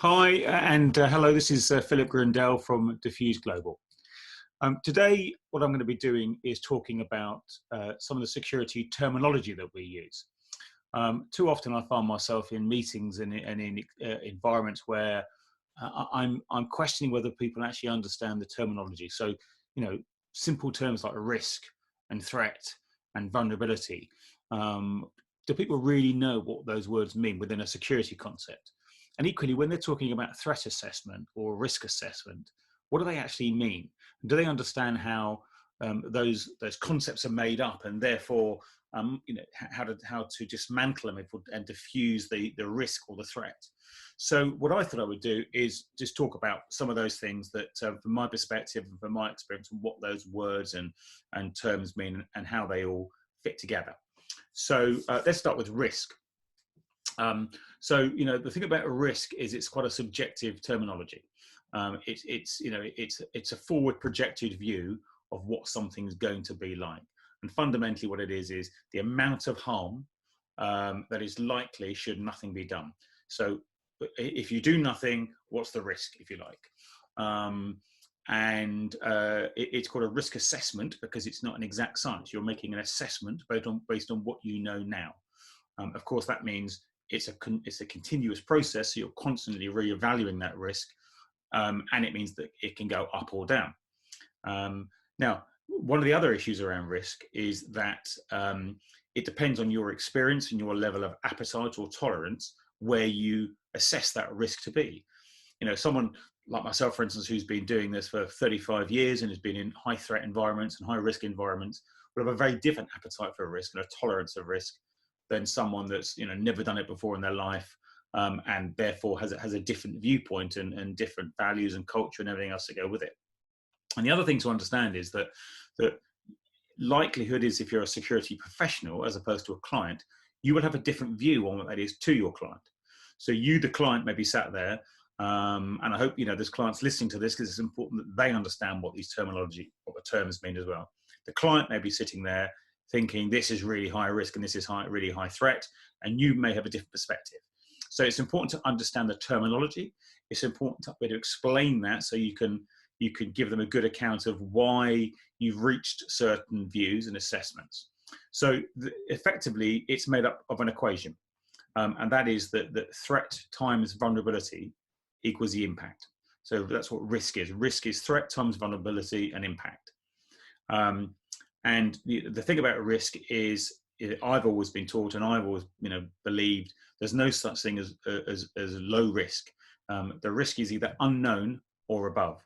Hi, and hello, this is Philip Grindell from Defuse Global. Today, what I'm going to be doing is talking about some of the security terminology that we use. Too often I find myself in meetings and in environments where I'm questioning whether people actually understand the terminology. So, simple terms like risk and threat and vulnerability. Do people really know what those words mean within a security concept? And equally, when they're talking about threat assessment or risk assessment, what do they actually mean? Do they understand how those concepts are made up, and therefore, how to dismantle them and diffuse the risk or the threat? So, what I thought I would do is just talk about some of those things that, from my perspective and from my experience, and what those words and terms mean and how they all fit together. So, let's start with risk. The thing about a risk is it's quite a subjective terminology. It's a forward projected view of what something's going to be like, and fundamentally what it is the amount of harm that is likely should nothing be done. So if you do nothing, what's the risk, if you like? It's called a risk assessment because it's not an exact science. You're making an assessment based on what you know now. Of course, that means it's a continuous process, so you're constantly re-evaluating that risk, and it means that it can go up or down. Now, one of the other issues around risk is that it depends on your experience and your level of appetite or tolerance where you assess that risk to be. Someone like myself, for instance, who's been doing this for 35 years and has been in high threat environments and high risk environments, will have a very different appetite for risk and a tolerance of risk than someone that's never done it before in their life, and therefore has a different viewpoint and different values and culture and everything else to go with it. And the other thing to understand is that likelihood is, if you're a security professional as opposed to a client, you will have a different view on what that is to your client. So you, the client, may be sat there, and I hope there's clients listening to this because it's important that they understand what what the terms mean as well. The client may be sitting there thinking this is really high risk and this is really high threat, and you may have a different perspective. So it's important to understand the terminology. It's important to be able to explain that so you can give them a good account of why you've reached certain views and assessments. So effectively, it's made up of an equation, and that is that threat times vulnerability equals the impact. So that's what risk is. Risk is threat times vulnerability and impact. And the thing about risk is, I've always been taught, and I've always believed, there's no such thing as low risk. The risk is either unknown or above.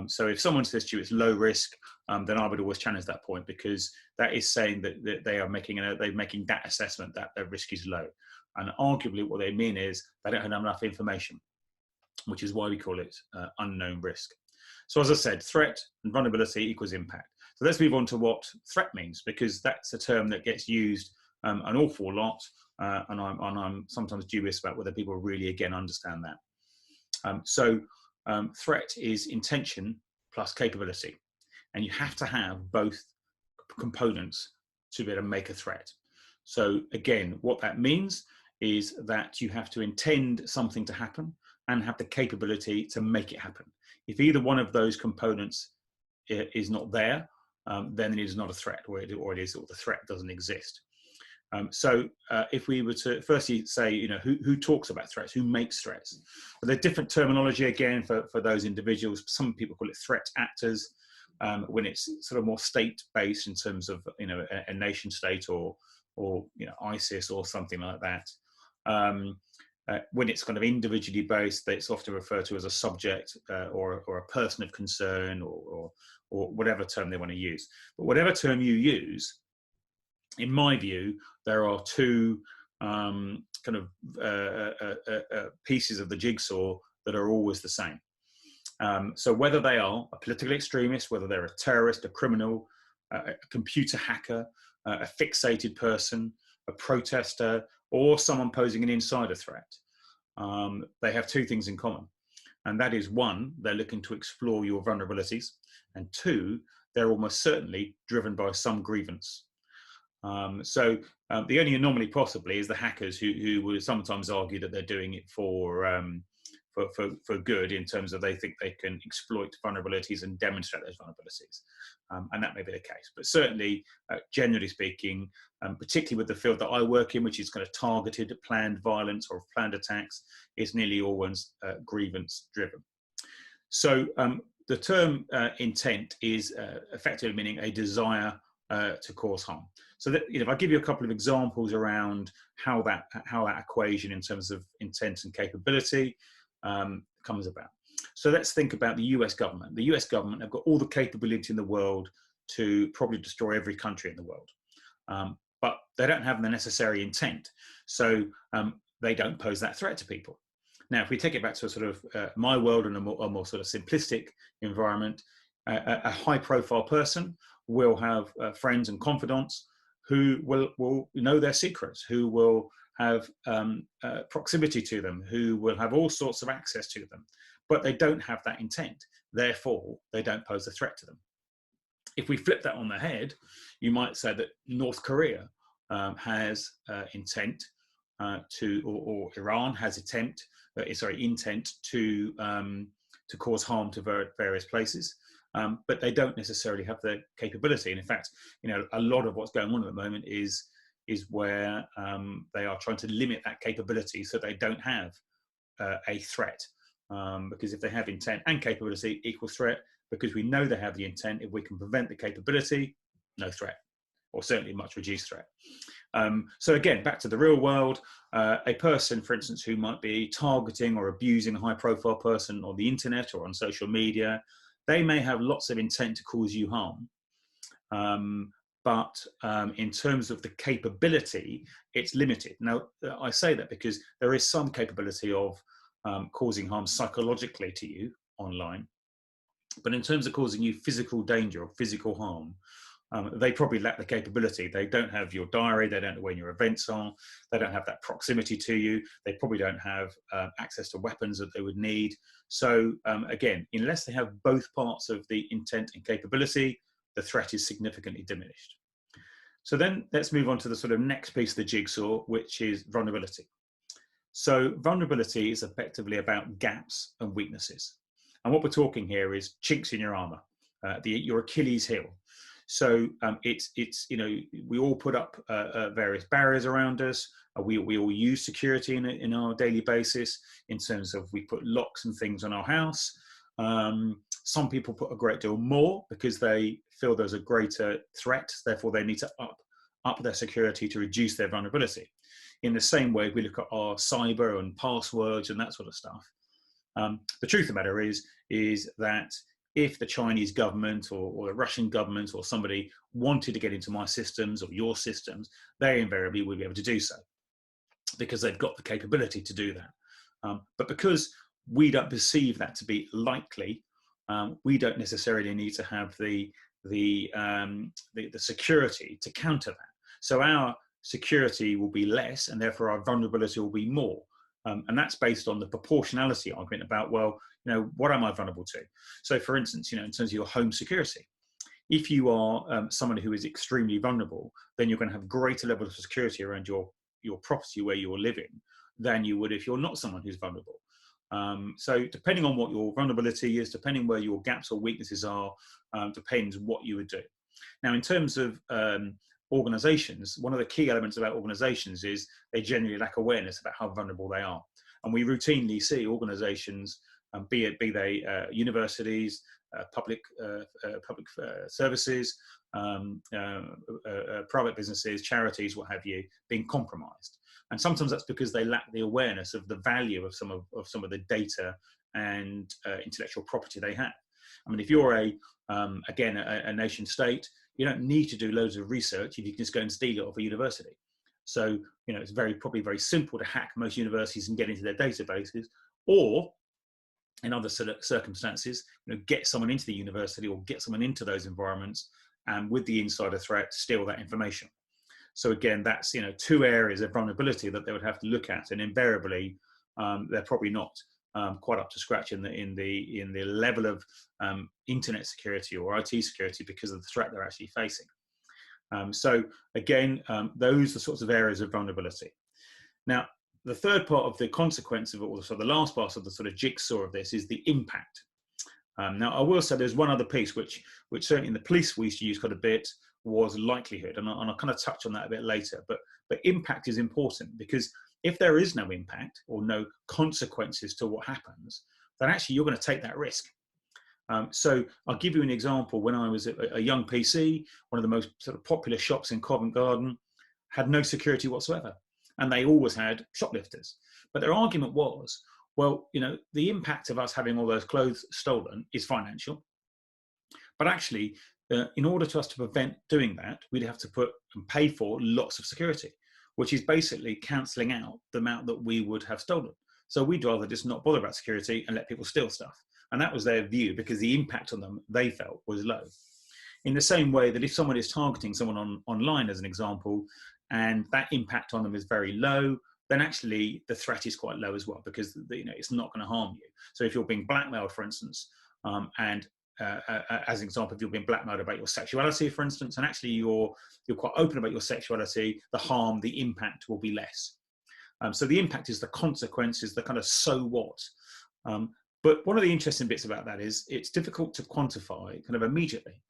So if someone says to you it's low risk, then I would always challenge that point, because that is saying that they're making that assessment that their risk is low. And arguably what they mean is they don't have enough information, which is why we call it unknown risk. So as I said, threat and vulnerability equals impact. So let's move on to what threat means, because that's a term that gets used an awful lot, and I'm sometimes dubious about whether people really, again, understand that. Threat is intention plus capability, and you have to have both components to be able to make a threat. So again, what that means is that you have to intend something to happen and have the capability to make it happen. If either one of those components is not there, then it is not a threat, or the threat doesn't exist. If we were to firstly say, who talks about threats, who makes threats? Well, there's different terminology again for those individuals. Some people call it threat actors, when it's sort of more state-based in terms of a nation state or ISIS or something like that. When it's kind of individually based, it's often referred to as a subject or a person of concern or whatever term they want to use. But whatever term you use, in my view, there are two pieces of the jigsaw that are always the same. So whether they are a political extremist, whether they're a terrorist, a criminal, a computer hacker, a fixated person, a protester, or someone posing an insider threat, they have two things in common. And that is, one, they're looking to explore your vulnerabilities, and two, they're almost certainly driven by some grievance. The only anomaly possibly is the hackers who will sometimes argue that they're doing it for good, in terms of they think they can exploit vulnerabilities and demonstrate those vulnerabilities. And that may be the case. But certainly, generally speaking, particularly with the field that I work in, which is kind of targeted planned violence or planned attacks, is nearly always grievance driven. So the term intent is effectively meaning a desire to cause harm. So that, if I give you a couple of examples around how that equation in terms of intent and capability comes about. So let's think about the US government. The US government have got all the capability in the world to probably destroy every country in the world, but they don't have the necessary intent. So they don't pose that threat to people. Now, if we take it back to a sort of my world and a more sort of simplistic environment, a high-profile person will have friends and confidants who will know their secrets, who will have proximity to them, who will have all sorts of access to them, but they don't have that intent. Therefore, they don't pose a threat to them. If we flip that on the head, you might say that North Korea has intent or Iran has intent to cause harm to various places, but they don't necessarily have the capability. And in fact, a lot of what's going on at the moment is where they are trying to limit that capability so they don't have a threat. Because if they have intent and capability equals threat, because we know they have the intent, if we can prevent the capability, no threat, or certainly much reduced threat. So again, back to the real world, a person, for instance, who might be targeting or abusing a high-profile person on the internet or on social media, they may have lots of intent to cause you harm. But in terms of the capability, it's limited. Now, I say that because there is some capability of causing harm psychologically to you online. But in terms of causing you physical danger or physical harm, they probably lack the capability. They don't have your diary. They don't know when your events are. They don't have that proximity to you. They probably don't have access to weapons that they would need. So again, unless they have both parts of the intent and capability, the threat is significantly diminished. So then let's move on to the sort of next piece of the jigsaw, which is vulnerability. So vulnerability is effectively about gaps and weaknesses. And what we're talking here is chinks in your armor, your Achilles heel. So we all put up various barriers around us. We all use security in our daily basis in terms of we put locks and things on our house. Some people put a great deal more because they feel there's a greater threat. Therefore, they need to up their security to reduce their vulnerability. In the same way, we look at our cyber and passwords and that sort of stuff. The truth of the matter is that if the Chinese government or the Russian government or somebody wanted to get into my systems or your systems, they invariably would be able to do so because they've got the capability to do that. But because we don't perceive that to be likely, we don't necessarily need to have the security to counter that. So our security will be less, and therefore our vulnerability will be more. And that's based on the proportionality argument about, well, what am I vulnerable to? So for instance, in terms of your home security, if you are someone who is extremely vulnerable, then you're going to have greater level of security around your property where you're living than you would if you're not someone who's vulnerable. So depending on what your vulnerability is, depending where your gaps or weaknesses are, depends what you would do. Now, in terms of organizations, one of the key elements about organizations is they generally lack awareness about how vulnerable they are. And we routinely see organizations, be they universities, public services, private businesses, charities, what have you, being compromised. And sometimes that's because they lack the awareness of the value of some of the data and intellectual property they have. I mean, if you're a nation state, you don't need to do loads of research if you can just go and steal it off a university. So, it's probably very simple to hack most universities and get into their databases, or in other circumstances, get someone into the university or get someone into those environments, and with the insider threat, steal that information. So again, that's two areas of vulnerability that they would have to look at, and invariably, they're probably not quite up to scratch in the level of internet security or IT security because of the threat they're actually facing. So again, those are the sorts of areas of vulnerability. Now, the third part of the consequence of all, so the last part of the sort of jigsaw of this is the impact. Now, I will say there's one other piece which certainly in the police we used to use quite a bit was likelihood, and I'll kind of touch on that a bit later. But impact is important, because if there is no impact or no consequences to what happens, then actually you're going to take that risk. So I'll give you an example. When I was a young PC, one of the most sort of popular shops in Covent Garden had no security whatsoever, and they always had shoplifters. But their argument was, well, you know, the impact of us having all those clothes stolen is financial, but actually, in order to us to prevent doing that, we'd have to put and pay for lots of security, which is basically cancelling out the amount that we would have stolen. So we'd rather just not bother about security and let people steal stuff. And that was their view, because the impact on them, they felt, was low. In the same way that if someone is targeting someone online, as an example, and that impact on them is very low, then actually the threat is quite low as well, because it's not going to harm you. So if you're being blackmailed, for instance, and as an example, if you're being blackmailed about your sexuality, for instance, and actually you're quite open about your sexuality, the impact will be less. So the impact is the consequences, the kind of so what. But one of the interesting bits about that is it's difficult to quantify kind of immediately,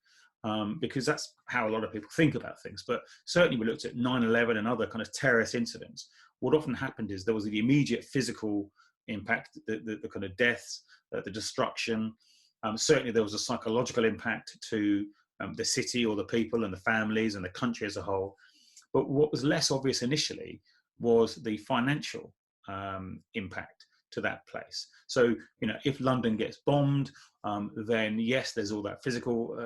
because that's how a lot of people think about things. But certainly we looked at 9/11 and other kind of terrorist incidents. What often happened is there was the immediate physical impact, the kind of deaths, the destruction. Certainly there was a psychological impact to the city or the people and the families and the country as a whole. But what was less obvious initially was the financial impact to that place. So, if London gets bombed, then yes, there's all that physical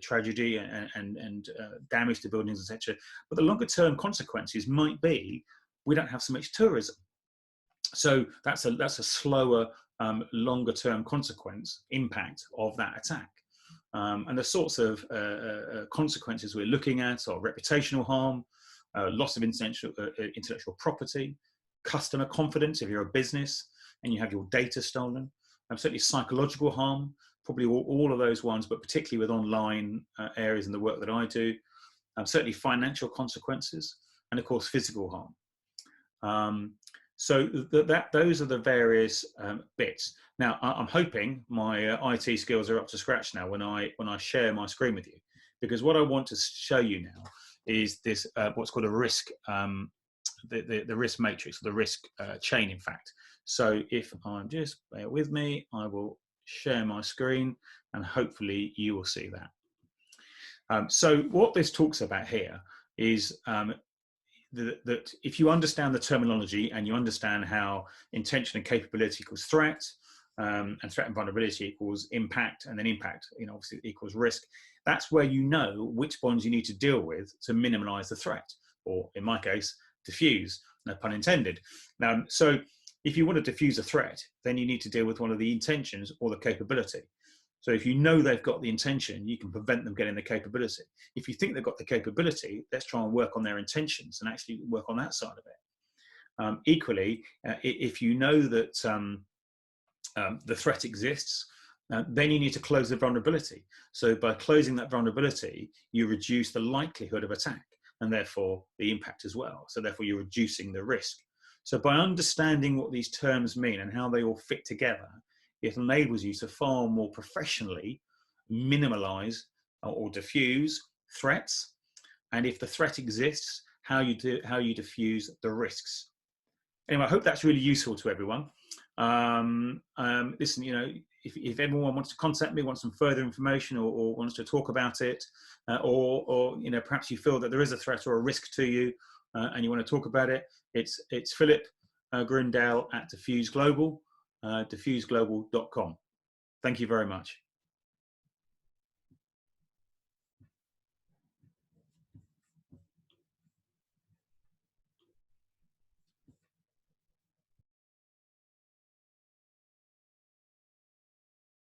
tragedy and damage to buildings, etc. But the longer term consequences might be we don't have so much tourism. So that's a slower, longer term consequence impact of that attack. And the sorts of consequences we're looking at are reputational harm, loss of intellectual property, customer confidence if you're a business and you have your data stolen, certainly psychological harm, probably all of those ones, but particularly with online areas in the work that I do, certainly financial consequences, and of course physical harm. So those are the various bits. Now I'm hoping my IT skills are up to scratch now when I share my screen with you, because what I want to show you now is this what's called a risk, the risk matrix, or the risk chain, in fact. So if I'm just, bear with me, I will share my screen and hopefully you will see that. So what this talks about here is that if you understand the terminology and you understand how intention and capability equals threat, and threat and vulnerability equals impact, and then impact, obviously equals risk, that's where you know which ones you need to deal with to minimize the threat, or in my case, diffuse, no pun intended. So if you want to diffuse a threat, then you need to deal with one of the intentions or the capability. So if you know they've got the intention, you can prevent them getting the capability. If you think they've got the capability, let's try and work on their intentions and actually work on that side of it. Equally, if you know that the threat exists, then you need to close the vulnerability. So by closing that vulnerability, you reduce the likelihood of attack and therefore the impact as well. So therefore you're reducing the risk. So by understanding what these terms mean and how they all fit together, it enables you to far more professionally minimize or diffuse threats. And if the threat exists, how you diffuse the risks. Anyway, I hope that's really useful to everyone. Listen, if everyone wants to contact me, wants some further information, or wants to talk about it, or perhaps you feel that there is a threat or a risk to you, and you want to talk about it, it's Philip Grindale at Defuse Global, diffuseglobal.com. Thank you very much.